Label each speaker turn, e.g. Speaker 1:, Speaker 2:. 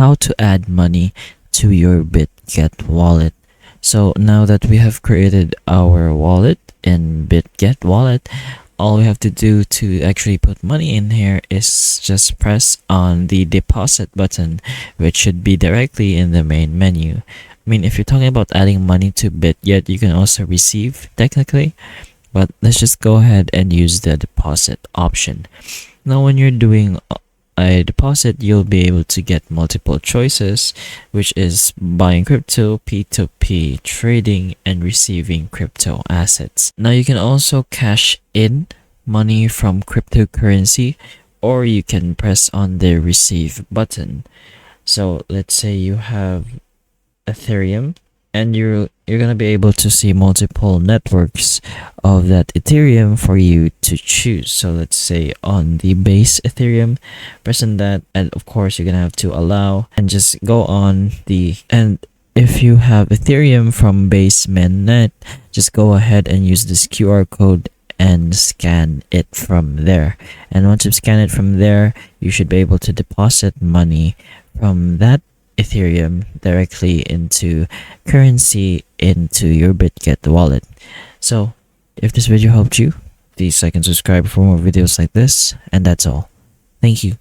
Speaker 1: how to add money to your Bitget wallet. So now that we have created our wallet in Bitget wallet, all we have to do to actually put money in here is just press on the deposit button, which should be directly in the main menu. I mean, if you're talking about adding money to Bitget, you can also receive technically, but let's just go ahead and use the deposit option. Now, when you're doing a deposit, you'll be able to get multiple choices, which is buying crypto, P2P trading, and receiving crypto assets. Now, you can also cash in money from cryptocurrency, or you can press on the receive button. So let's say you have Ethereum, and you're gonna be able to see multiple networks of that Ethereum for you to choose. So let's say on the base Ethereum, press on that, and of course you're gonna have to allow and just go on the, and if you have Ethereum from base mainnet, just go ahead and use this QR code and scan it from there. And once you scan it from there, you should be able to deposit money from that Ethereum directly into currency into your Bitget wallet. So if this video helped you, please like and subscribe for more videos like this, and that's all. Thank you.